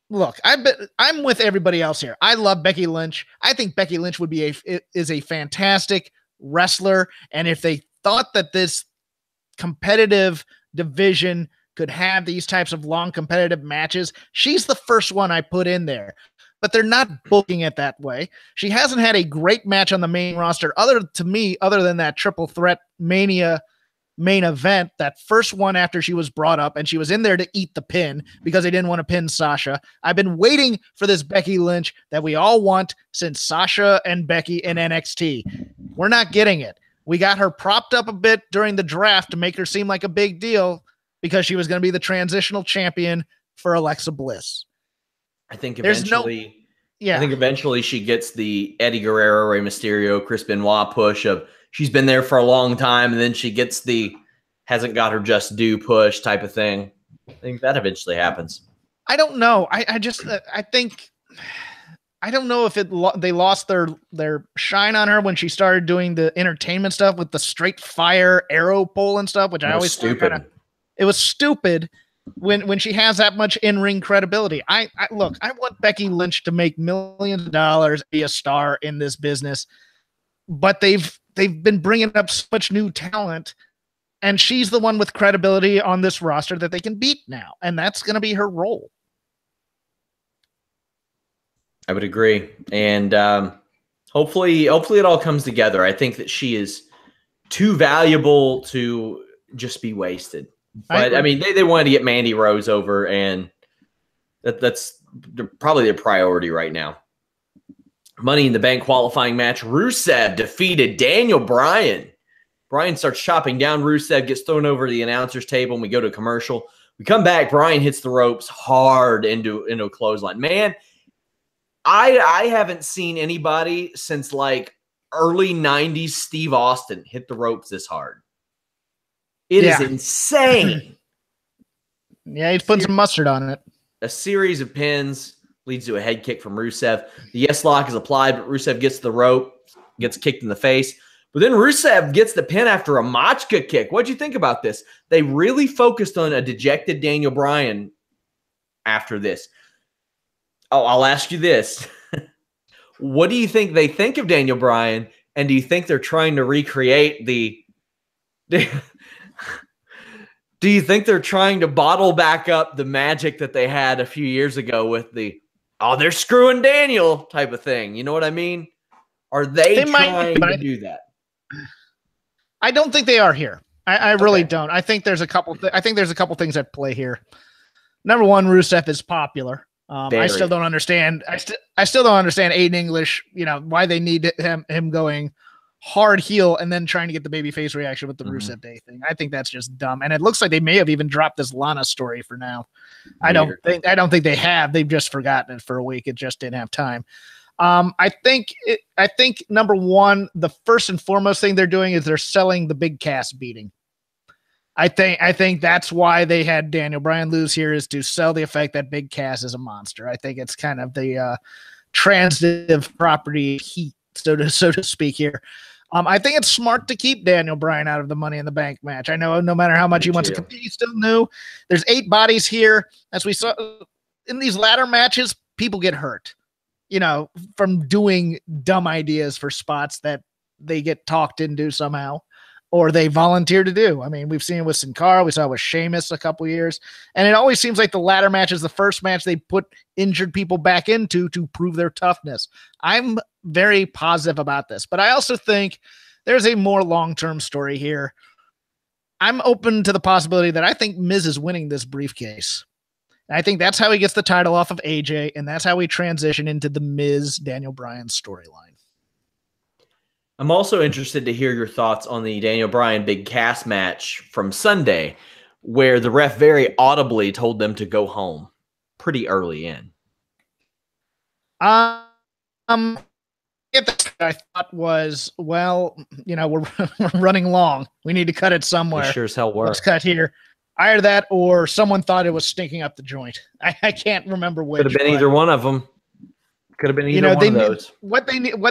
look, I'm with everybody else here. I love Becky Lynch. I think Becky Lynch is a fantastic wrestler. And if they thought that this competitive division could have these types of long competitive matches, she's the first one I put in there. But they're not booking it that way. She hasn't had a great match on the main roster other than that triple threat Mania main event, that first one after she was brought up, and she was in there to eat the pin because they didn't want to pin Sasha. I've been waiting for this Becky Lynch that we all want since Sasha and Becky in NXT. We're not getting it. We got her propped up a bit during the draft to make her seem like a big deal because she was going to be the transitional champion for Alexa Bliss. I think eventually she gets the Eddie Guerrero, Rey Mysterio, Chris Benoit push of she's been there for a long time, and then she gets the hasn't got her just due push type of thing. I think that eventually happens. I don't know. I don't know if they lost their shine on her when she started doing the entertainment stuff with the straight fire arrow pole and stuff, which I always stupid. It was stupid. When she has that much in-ring credibility. I want Becky Lynch to make millions of dollars, be a star in this business, but they've been bringing up so much new talent, and she's the one with credibility on this roster that they can beat now, and that's going to be her role. I would agree, and hopefully it all comes together. I think that she is too valuable to just be wasted. But I mean, they wanted to get Mandy Rose over, and that's probably their priority right now. Money in the Bank qualifying match. Rusev defeated Daniel Bryan. Bryan starts chopping down Rusev, gets thrown over to the announcer's table, and we go to a commercial. We come back. Bryan hits the ropes hard into a clothesline. Man, I haven't seen anybody since like early 90s Steve Austin hit the ropes this hard. It is insane. Yeah, he's putting some mustard on it. A series of pins. leads to a head kick from Rusev. The yes lock is applied, but Rusev gets the rope, gets kicked in the face. But then Rusev gets the pin after a Machka kick. What'd you think about this? They really focused on a dejected Daniel Bryan after this. Oh, I'll ask you this. What do you think they think of Daniel Bryan? And do you think they're trying to recreate do you think they're trying to bottle back up the magic that they had a few years ago with the, oh, they're screwing Daniel type of thing? You know what I mean? Are they trying to do that? I don't think they are here. I really don't. I think there's a couple. I think there's a couple things at play here. Number one, Rusev is popular. I still don't understand. I still don't understand Aiden English. You know why they need him going hard heel and then trying to get the babyface reaction with the Rusev Day thing. I think that's just dumb. And it looks like they may have even dropped this Lana story for now. I don't think they have. They've just forgotten it for a week. It just didn't have time. I think number one, the first and foremost thing they're doing is they're selling the Big Cass beating. I think that's why they had Daniel Bryan lose here, is to sell the effect that Big Cass is a monster. I think it's kind of the transitive property heat, so to speak here. I think it's smart to keep Daniel Bryan out of the Money in the Bank match. I know no matter how much he wants to compete, he's still new. There's 8 bodies here. As we saw in these latter matches, people get hurt, you know, from doing dumb ideas for spots that they get talked into somehow, or they volunteer to do. I mean, we've seen it with Sin Cara. We saw it with Sheamus a couple years. And it always seems like the latter match is the first match they put injured people back into to prove their toughness. I'm very positive about this, but I also think there's a more long-term story here. I'm open to the possibility that I think Miz is winning this briefcase. And I think that's how he gets the title off of AJ, and that's how we transition into the Miz Daniel Bryan storyline. I'm also interested to hear your thoughts on the Daniel Bryan Big Cass match from Sunday, where the ref very audibly told them to go home pretty early in. I thought was, well, you know, we're running long. We need to cut it somewhere. It sure as hell were. Let's cut here. Either that or someone thought it was stinking up the joint. I can't remember which. Could have been either one of them. Could have been either one of those. What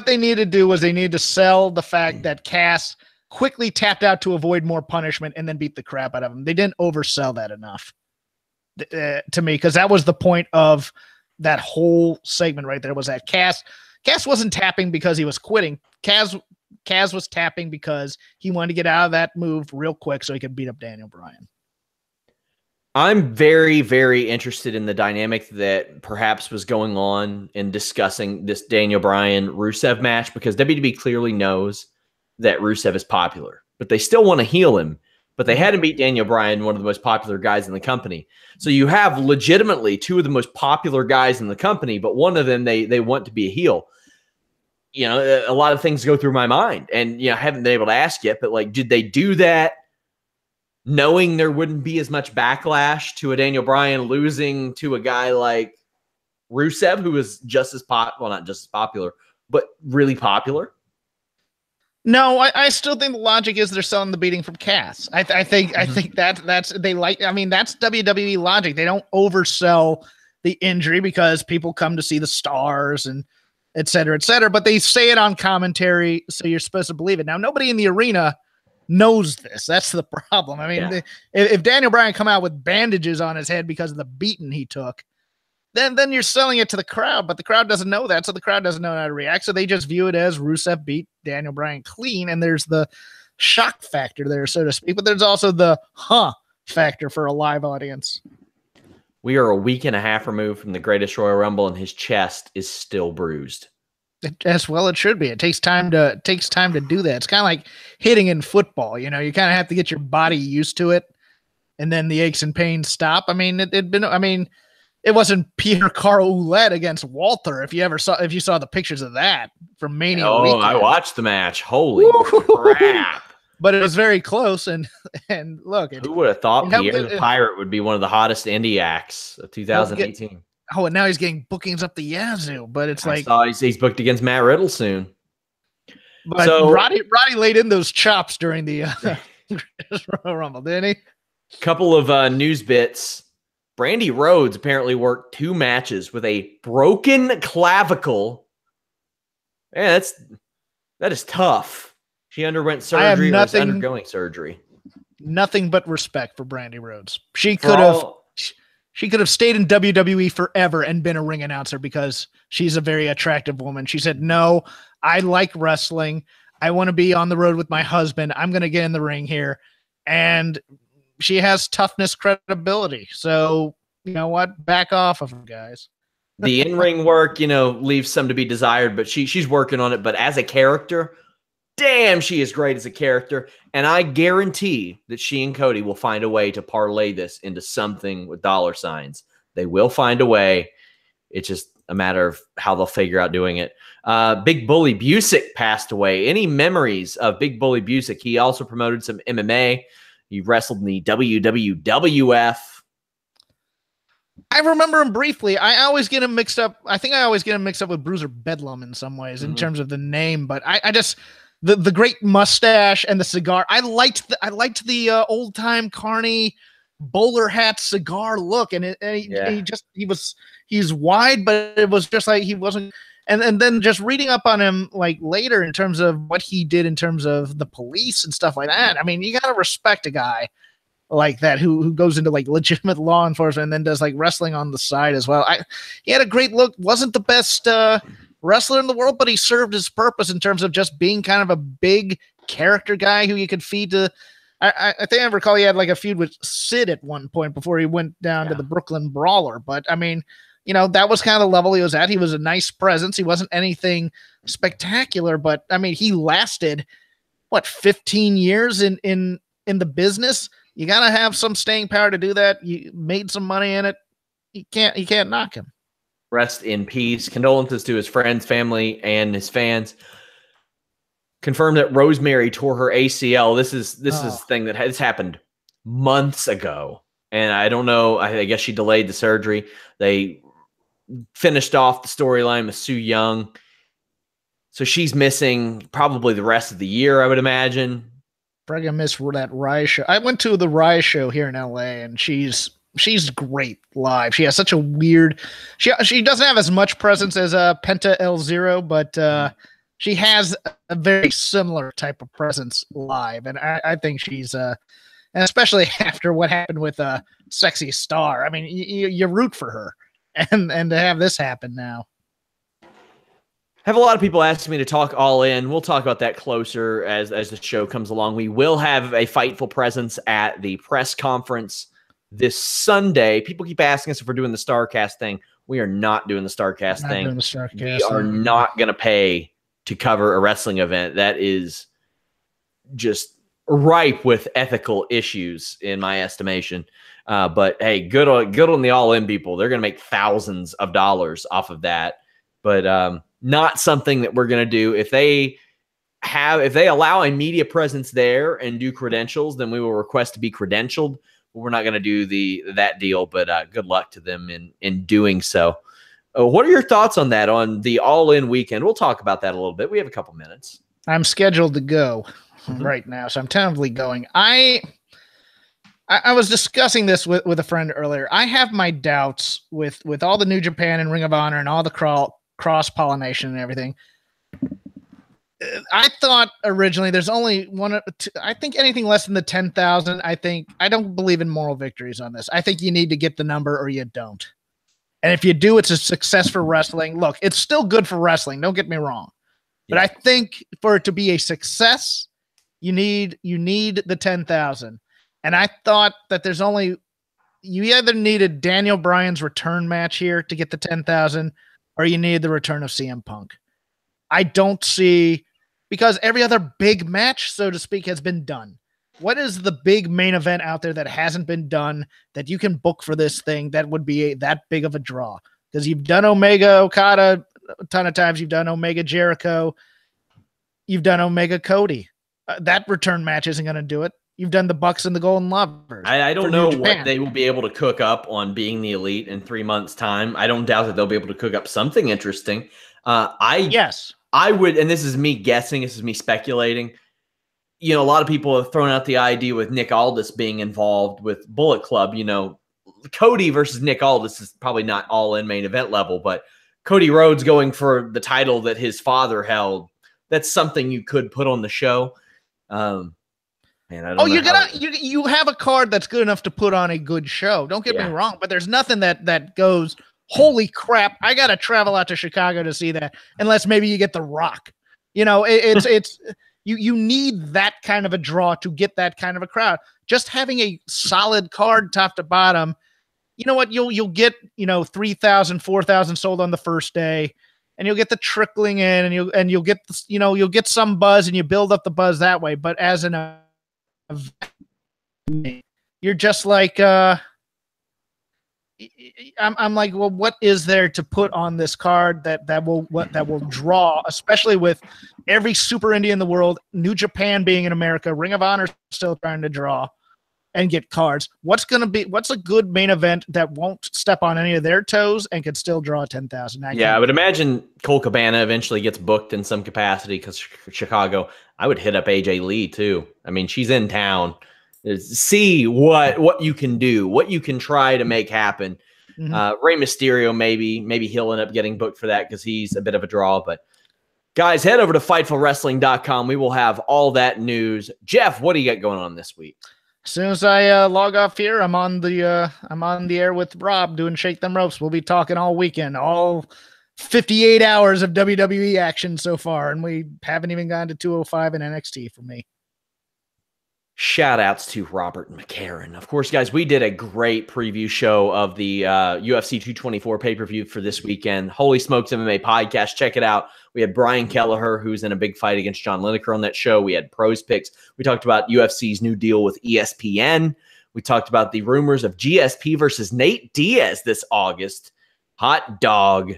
they need to do was they need to sell the fact that Cass quickly tapped out to avoid more punishment and then beat the crap out of him. They didn't oversell that enough to me, because that was the point of that whole segment right there, was that Cass wasn't tapping because he was quitting. Cass was tapping because he wanted to get out of that move real quick so he could beat up Daniel Bryan. I'm very, very interested in the dynamic that perhaps was going on in discussing this Daniel Bryan Rusev match, because WWE clearly knows that Rusev is popular, but they still want to heel him. But they had to beat Daniel Bryan, one of the most popular guys in the company. So you have legitimately 2 of the most popular guys in the company, but one of them they want to be a heel. You know, a lot of things go through my mind, and you know, I haven't been able to ask yet, but like, did they do that knowing there wouldn't be as much backlash to a Daniel Bryan losing to a guy like Rusev, who is just as not just as popular, but really popular? No, I still think the logic is they're selling the beating from Cass. I think that's they like. I mean, that's WWE logic. They don't oversell the injury because people come to see the stars and et cetera, but they say it on commentary, so you're supposed to believe it. Now, nobody in the arena knows this. That's the problem. I mean, if Daniel Bryan come out with bandages on his head because of the beating he took, then you're selling it to the crowd, but the crowd doesn't know that, so the crowd doesn't know how to react, so they just view it as Rusev beat Daniel Bryan clean, and there's the shock factor there, so to speak, but there's also the factor for a live audience. We are a week and a half removed from the greatest Royal Rumble, and his chest is still bruised. As well it should be. It takes time to do that. It's kind of like hitting in football. You know, you kind of have to get your body used to it, and then the aches and pains stop. I mean, it wasn't Peter Carl Ouellet against Walter. If you saw the pictures of that from Mania weekend. I watched the match. Holy crap. But it was very close, and look. Who would have thought Pierre the Pirate would be one of the hottest indie acts of 2018? And now he's getting bookings up the yazoo, but it's he's booked against Matt Riddle soon. But so, Roddy laid in those chops during the Royal Rumble, didn't he? Couple of news bits. Brandy Rhodes apparently worked 2 matches with a broken clavicle. Yeah, that is tough. She underwent surgery or is undergoing surgery. Nothing but respect for Brandy Rhodes. She could have stayed in WWE forever and been a ring announcer because she's a very attractive woman. She said, "No, I like wrestling. I want to be on the road with my husband. I'm going to get in the ring here." And she has toughness, credibility. So, you know what? Back off of her, guys. The in-ring work, leaves some to be desired, but she's working on it. But as a character, damn, she is great as a character. And I guarantee that she and Cody will find a way to parlay this into something with dollar signs. They will find a way. It's just a matter of how they'll figure out doing it. Big Bully Busick passed away. Any memories of Big Bully Busick? He also promoted some MMA. He wrestled in the WWF. I remember him briefly. I always get him mixed up. I think I always get him mixed up with Bruiser Bedlam in some ways in terms of the name, but I just the great mustache and the cigar. I liked the old time carny bowler hat cigar look, and he's wide, but it was just like he wasn't. And then just reading up on him like later in terms of what he did in terms of the police and stuff like that. I mean, you gotta respect a guy like that who goes into like legitimate law enforcement and then does like wrestling on the side as well. He had a great look. Wasn't the best wrestler in the world, but he served his purpose in terms of just being kind of a big character guy who you could feed to. I think I recall he had like a feud with Sid at one point before he went down to the Brooklyn Brawler. But I mean, that was kind of the level he was at. He was a nice presence. He wasn't anything spectacular, but I mean, he lasted 15 years in the business. You got to have some staying power to do that. You made some money in it. You can't knock him. Rest in peace. Condolences to his friends, family, and his fans. Confirmed that Rosemary tore her ACL. This is a thing that has happened months ago. And I don't know. I guess she delayed the surgery. They finished off the storyline with Sue Young. So she's missing probably the rest of the year, I would imagine. Probably gonna miss that Rise show. I went to the Rise show here in LA, and she's great live. She has such a weird. She doesn't have as much presence as Penta El Zero, but she has a very similar type of presence live, and I think she's and especially after what happened with Sexy Star. I mean, you root for her, and to have this happen now. Have a lot of people asking me to talk All In. We'll talk about that closer as the show comes along. We will have a Fightful presence at the press conference this Sunday. People keep asking us if we're doing the StarCast thing. We are not doing the StarCast thing. We are not going to pay to cover a wrestling event. That is just ripe with ethical issues in my estimation. But hey, good on the All In people. They're going to make thousands of dollars off of that. But not something that we're going to do. If they allow a media presence there and do credentials, then we will request to be credentialed. But we're not going to do that deal. But good luck to them in doing so. What are your thoughts on that, on the All In weekend? We'll talk about that a little bit. We have a couple minutes. I'm scheduled to go right now, so I'm tentatively going. I was discussing this with a friend earlier. I have my doubts with all the New Japan and Ring of Honor and all the cross-pollination and everything. I thought originally there's only one. I think anything less than the 10,000. I don't believe in moral victories on this. I think you need to get the number or you don't. And if you do, it's a success for wrestling. Look, it's still good for wrestling. Don't get me wrong. But I think for it to be a success, you need the 10,000. And I thought that you either needed Daniel Bryan's return match here to get the 10,000, or you need the return of CM Punk. I don't see, because every other big match, so to speak, has been done. What is the big main event out there that hasn't been done that you can book for this thing that would be that big of a draw? Because you've done Omega Okada a ton of times. You've done Omega Jericho. You've done Omega Cody. That return match isn't going to do it. You've done the Bucks and the Golden Lovers. I don't know what they will be able to cook up on Being the Elite in 3 months' time. I don't doubt that they'll be able to cook up something interesting. I would, and this is me guessing, this is me speculating. A lot of people have thrown out the idea with Nick Aldis being involved with Bullet Club, Cody versus Nick Aldis is probably not all in main event level, but Cody Rhodes going for the title that his father held, that's something you could put on the show. Man, I don't know you have a card that's good enough to put on a good show. Don't get me wrong, but there's nothing that goes, holy crap, I got to travel out to Chicago to see that, unless maybe you get The Rock. You know, it's you need that kind of a draw to get that kind of a crowd. Just having a solid card top to bottom, you know what, you'll get, 3,000, 4,000 sold on the first day, and you'll get the trickling in, and you'll get this, you'll get some buzz, and you build up the buzz that way. But as an event, you're just like I'm like, well, what is there to put on this card that will draw, especially with every super indie in the world, New Japan being in America, Ring of Honor still trying to draw and get cards. What's a good main event that won't step on any of their toes and could still draw 10,000? Yeah, I would imagine Cole Cabana eventually gets booked in some capacity because Chicago. I would hit up AJ Lee too. I mean, she's in town. See what you can do, what you can try to make happen. Mm-hmm. Rey Mysterio, maybe he'll end up getting booked for that because he's a bit of a draw. But guys, head over to FightfulWrestling.com. We will have all that news. Jeff, what do you got going on this week? As soon as I log off here, I'm on the air with Rob doing Shake Them Ropes. We'll be talking all weekend, all 58 hours of WWE action so far, and we haven't even gone to 205 and NXT for me. Shout outs to Robert McCarran. Of course, guys, we did a great preview show of the UFC 224 pay-per-view for this weekend. Holy Smokes MMA podcast. Check it out. We had Brian Kelleher, who's in a big fight against John Lineker on that show. We had pros picks. We talked about UFC's new deal with ESPN. We talked about the rumors of GSP versus Nate Diaz this August. Hot dog.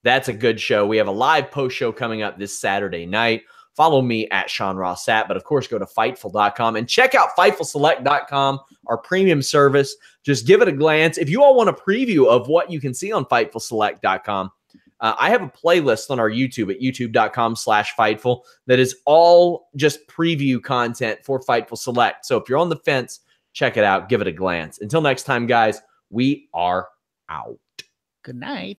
That's a good show. We have a live post show coming up this Saturday night. Follow me at Sean Ross Sapp, but of course, go to Fightful.com and check out FightfulSelect.com, our premium service. Just give it a glance. If you all want a preview of what you can see on FightfulSelect.com, I have a playlist on our YouTube at youtube.com/Fightful that is all just preview content for Fightful Select. So if you're on the fence, check it out. Give it a glance. Until next time, guys, we are out. Good night.